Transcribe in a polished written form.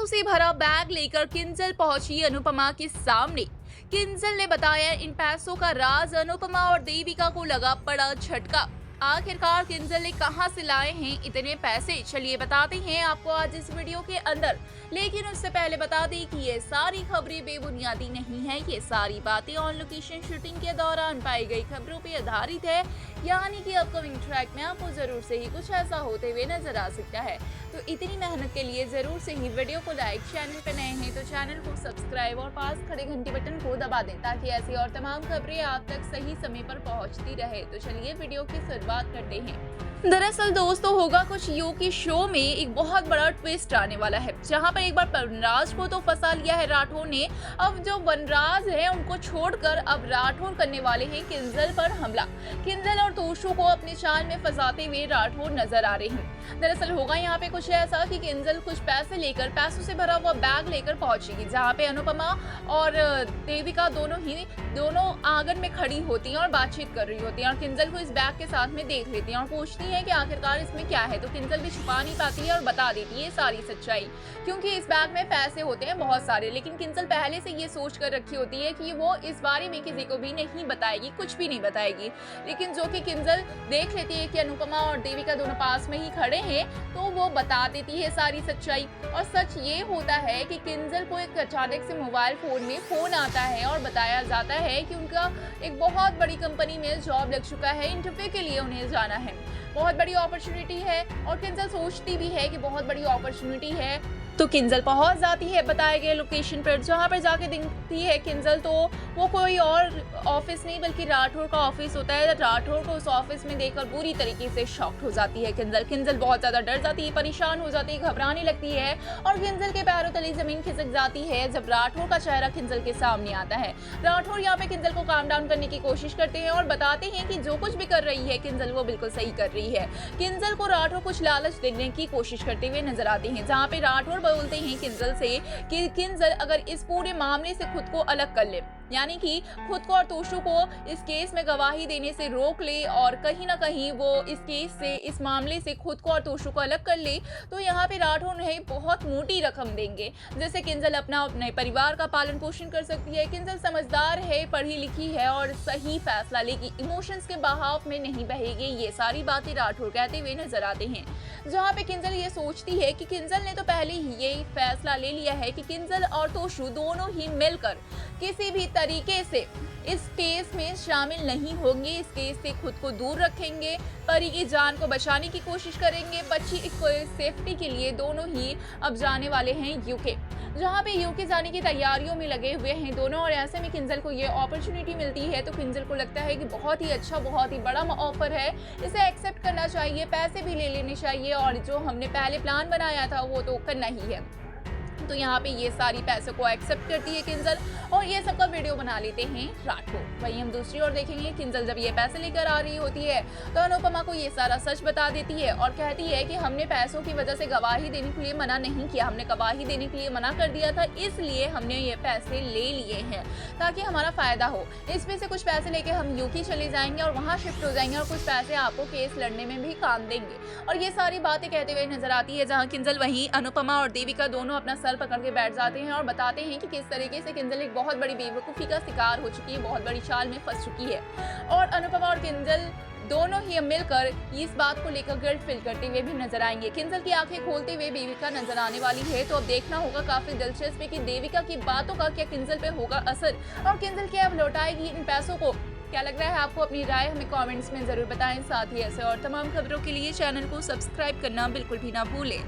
से भरा बैग लेकर किंजल पहुंची अनुपमा के सामने। किंजल ने बताया इन पैसों का राज। अनुपमा और देविका को लगा बड़ा झटका। आखिरकार किंजल ने कहां से लाए हैं इतने पैसे, चलिए बताते हैं आपको आज इस वीडियो के अंदर। लेकिन उससे पहले बता दें कि ये सारी खबरें बेबुनियादी नहीं है। ये सारी बातें ऑन लोकेशन शूटिंग के दौरान पाई गई खबरों पर आधारित है, यानी कि अपकमिंग ट्रैक में आपको जरूर से ही कुछ ऐसा होते हुए नजर आ सकता है। तो इतनी मेहनत के लिए जरूर से ही वीडियो को लाइक, चैनल पे नए हैं तो चैनल को सब्सक्राइब और पास खड़े घंटी बटन को दबा दें ताकि ऐसी और तमाम खबरें आप तक सही समय पर पहुंचती रहे। तो चलिए वीडियो की शुरुआत करते हैं। दरअसल दोस्तों होगा कुछ यूं की शो में एक बहुत बड़ा ट्विस्ट आने वाला है, जहां पर एक बार वनराज को तो फंसा लिया है राठौर ने। अब जो वनराज है उनको छोड़कर अब राठौर करने वाले हैं किंजल पर हमला। किंजल और तोशु को अपने चाल में फंसाते हुए राठौर नजर आ रहे हैं। दरअसल होगा यहाँ पे कुछ ऐसा कि किंजल कुछ पैसे लेकर, पैसों से भरा हुआ बैग लेकर पहुंचेगी, जहाँ पे अनुपमा और देविका दोनों आंगन में खड़ी होती हैं और बातचीत कर रही होती हैं और किंजल को इस बैग के साथ में देख लेती हैं और पूछती हैं कि आखिरकार इसमें क्या है। तो किंजल भी छुपा नहीं पाती है और बता देती है सारी सच्चाई, क्योंकि इस बैग में पैसे होते हैं बहुत सारे। लेकिन किंजल पहले से ये सोच कर रखी होती है कि वो इस बारे में किसी को भी नहीं बताएगी, कुछ भी नहीं बताएगी। लेकिन जो कि किंजल देख लेती है कि अनुपमा और देविका दोनों पास में ही खड़े हैं, तो वो बता देती है सारी सच्चाई। और सच ये होता है कि किंजल को एक अचानक से मोबाइल फोन में फोन आता है और बताया जाता है कि उनका एक बहुत बड़ी कंपनी में जॉब लग चुका है, इंटरव्यू के लिए उन्हें जाना है। बहुत बड़ी अपॉर्चुनिटी है और किंजल सोचती भी है कि बहुत बड़ी अपॉर्चुनिटी है, तो किंजल पहुंच जाती है बताए गए लोकेशन पर। जहां पर जाके दिखती है किंजल, तो वो कोई और ऑफिस नहीं बल्कि राठौर का ऑफिस होता है। राठौर को उस ऑफिस में देखकर बुरी तरीके से शॉक्ड हो जाती है किंजल बहुत ज्यादा डर जाती है, परेशान हो जाती है, घबराने लगती है और किंजल के पैरों तले जमीन खिसक जाती है जब राठौर का चेहरा किंजल के सामने आता है। राठौर यहाँ पे किंजल को काम डाउन करने की कोशिश करते हैं और बताते हैं कि जो कुछ भी कर रही है किंजल वो बिल्कुल सही कर रही है। किंजल को राठौर कुछ लालच देने की कोशिश करते हुए नजर आते हैं, जहाँ पे राठौर बोलते हैं किंजल से कि किंजल अगर इस पूरे मामले से खुद को अलग कर ले, यानी कि खुद को और तोशु को इस केस में गवाही देने से रोक ले और कहीं ना कहीं वो इस केस से, इस मामले से खुद को और तोशु को अलग कर ले, तो यहाँ पे राठौर उन्हें बहुत मोटी रकम देंगे, जिससे किंजल अपने परिवार का पालन पोषण कर सकती है। किंजल समझदार है, पढ़ी लिखी है और सही फैसला लेगी, इमोशंस के बहाव में नहीं बहेगी। ये सारी बातें राठौर कहते हुए नजर आते हैं, जहाँ पे किंजल ये सोचती है कि किंजल ने तो पहले ही ये फैसला ले लिया है कि किंजल और तोशु दोनों ही मिलकर किसी भी तरीके से इस केस में शामिल नहीं होंगे, इस केस से खुद को दूर रखेंगे, परी की जान को बचाने की कोशिश करेंगे। बच्ची को सेफ्टी के लिए दोनों ही अब जाने वाले हैं यूके, जहाँ पे यूके जाने की तैयारियों में लगे हुए हैं दोनों। और ऐसे में किंजल को ये अपॉर्चुनिटी मिलती है तो किंजल को लगता है कि बहुत ही अच्छा, बहुत ही बड़ा ऑफर है, इसे एक्सेप्ट करना चाहिए, पैसे भी ले लेने चाहिए और जो हमने पहले प्लान बनाया था वो तो करना ही है। तो यहाँ पे ये सारी पैसों को एक्सेप्ट करती है किंजल और ये सबका वीडियो बना लेते हैं राठौर। वहीं हम दूसरी ओर देखेंगे किंजल जब ये पैसे लेकर आ रही होती है तो अनुपमा को ये सारा सच बता देती है और कहती है कि हमने पैसों की वजह से गवाही देने के लिए मना नहीं किया, हमने गवाही देने के लिए मना कर दिया था, इसलिए हमने ये पैसे ले लिए हैं ताकि हमारा फायदा हो। इसमें से कुछ पैसे लेके हम यूके चले जाएंगे और वहाँ शिफ्ट हो जाएंगे और कुछ पैसे आपको केस लड़ने में भी काम देंगे। और ये सारी बातें कहते हुए नजर आती है, जहाँ किंजल वहीं अनुपमा और देविका दोनों अपना सर पकड़ के बैठ जाते हैं और बताते हैं कि किस तरीके से किंजल एक बहुत बड़ी बेवकूफ़ी का शिकार हो चुकी है, बहुत बड़ी चाल में फंस चुकी है। और अनुपमा और किंजल दोनों ही मिलकर इस बात को लेकर गिल्ट फील करते हुए भी नजर आएंगे। किंजल की आंखें खोलते हुए देविका नजर आने वाली है, तो अब देखना होगा काफी दिलचस्प है कि देविका की बातों का क्या किंजल पे होगा असर और किंजल क्या अब लौटाएगी इन पैसों को। क्या लग रहा है आपको? अपनी राय हमें कमेंट्स में जरूर बताएं। साथ ही ऐसे और तमाम खबरों के लिए चैनल को सब्सक्राइब करना बिल्कुल भी ना भूलें।